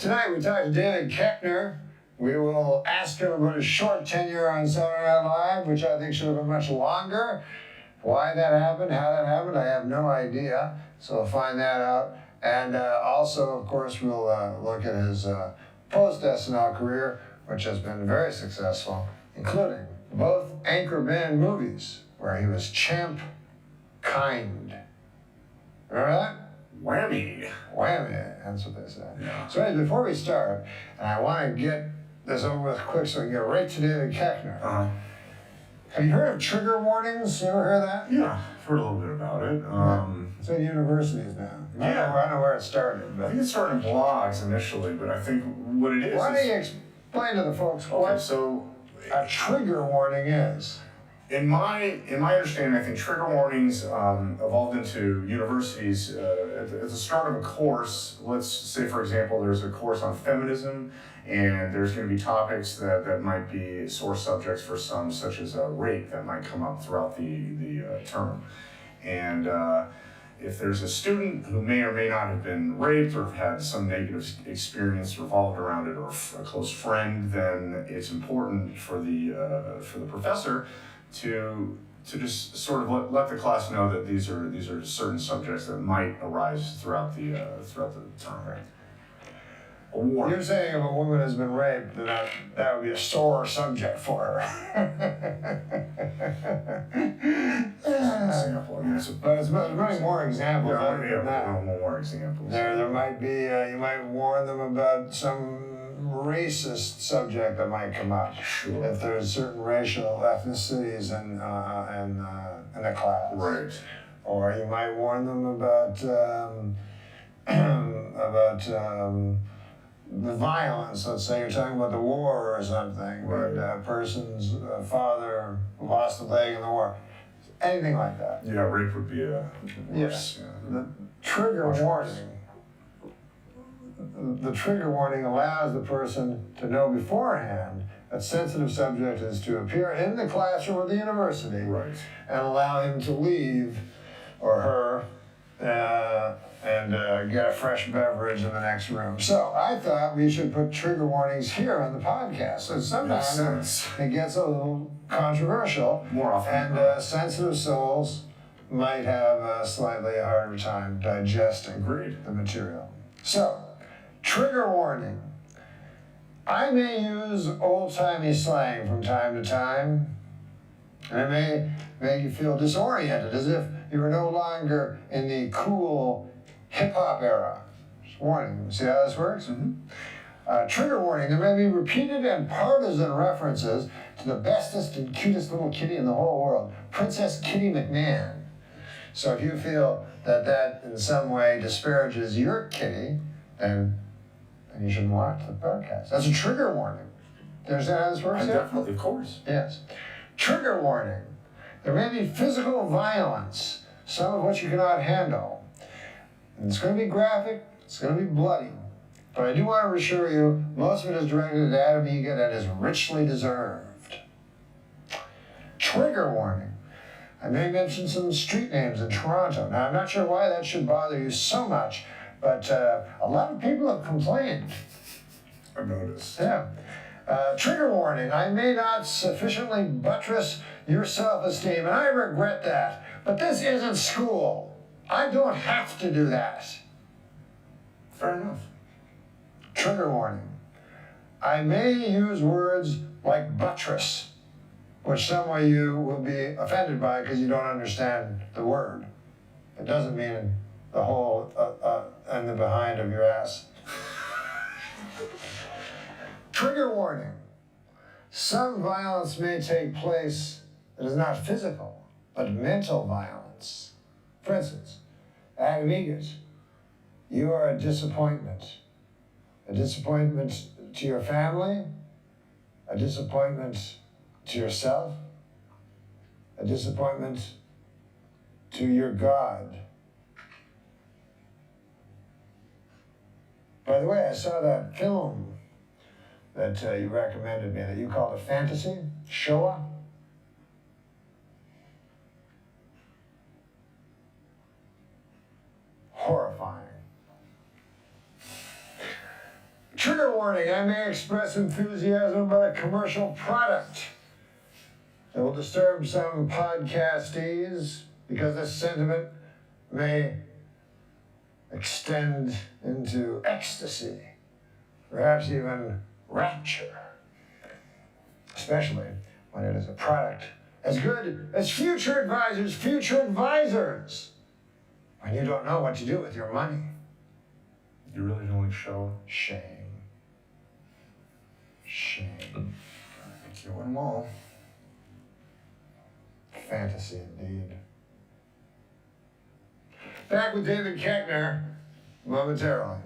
Tonight we talked to David Koechner. We will ask him about his short tenure on Saturday Night Live, which I think should have been much longer. Why that happened, how that happened, I have no idea. So we'll find that out. And also, of course, we'll look at his post-SNL career, which has been very successful, including both anchor band movies, where he was Champ Kind. Remember that? Whammy. Whammy, that's what they said. Yeah. So anyway, before we start, and I want to get this over with quick so we can get right to David Koechner. Have you heard of trigger warnings? You ever heard that? Yeah, I've heard a little bit about it. It's in universities now. Yeah. I don't know where it started. But I think it started in blogs initially, but I think what it is. Why don't you explain to the folks what a trigger warning is? In my understanding, I think trigger warnings evolved into universities at the start of a course. Let's say, for example, there's a course on feminism, and there's going to be topics that might be sore subjects for some, such as rape, that might come up throughout the term. And if there's a student who may or may not have been raped or have had some negative experience revolved around it, or a close friend, then it's important for the professor to just sort of let the class know that these are certain subjects that might arise throughout the term. Right. You're saying if a woman has been raped, then that would be a sore subject for her. Example. But it's many more examples. More examples. There might be, you might warn them about some racist subject that might come up. Sure. If there's certain racial ethnicities in the class. Right. Or you might warn them about the violence. Let's say you're talking about the war or something, right. But a person's father lost a leg in the war. Anything like that. Yeah, rape would be a worse. Yeah. The trigger warning. The trigger warning allows the person to know beforehand that sensitive subject is to appear in the classroom or the university, right, and allow him to leave, or her, and get a fresh beverage in the next room. So I thought we should put trigger warnings here on the podcast. So sometimes it gets a little controversial. More often. And sensitive souls might have a slightly harder time digesting the material. So, trigger warning. I may use old-timey slang from time to time, and it may make you feel disoriented, as if you were no longer in the cool hip-hop era. Just warning. See how this works? Mm-hmm. Trigger warning. There may be repeated and partisan references to the bestest and cutest little kitty in the whole world, Princess Kitty McMahon. So if you feel that in some way disparages your kitty, then you shouldn't watch the podcast. That's a trigger warning. Do you understand how this works? Definitely, of course. Yes. Trigger warning. There may be physical violence, some of which you cannot handle. And it's going to be graphic, it's going to be bloody. But I do want to assure you, most of it is directed at Adam Egan and is richly deserved. Trigger warning. I may mention some street names in Toronto. Now, I'm not sure why that should bother you so much, but a lot of people have complained. I've noticed. Yeah. Trigger warning. I may not sufficiently buttress your self-esteem, and I regret that. But this isn't school. I don't have to do that. Fair enough. Trigger warning. I may use words like buttress, which some of you will be offended by because you don't understand the word. It doesn't mean the hole and the behind of your ass. Trigger warning. Some violence may take place that is not physical, but mental violence. For instance, Adam Egan, you are a disappointment. A disappointment to your family, a disappointment to yourself, a disappointment to your God. By the way, I saw that film that you recommended me, that you called a fantasy, Shoah. Horrifying. Trigger warning, I may express enthusiasm about a commercial product that will disturb some podcastees because this sentiment may extend into ecstasy, perhaps even rapture, especially when it is a product as good as future advisors, when you don't know what to do with your money. You really don't show. Shame. Shame. I think you win them all. Fantasy indeed. Back with David Keckner momentarily.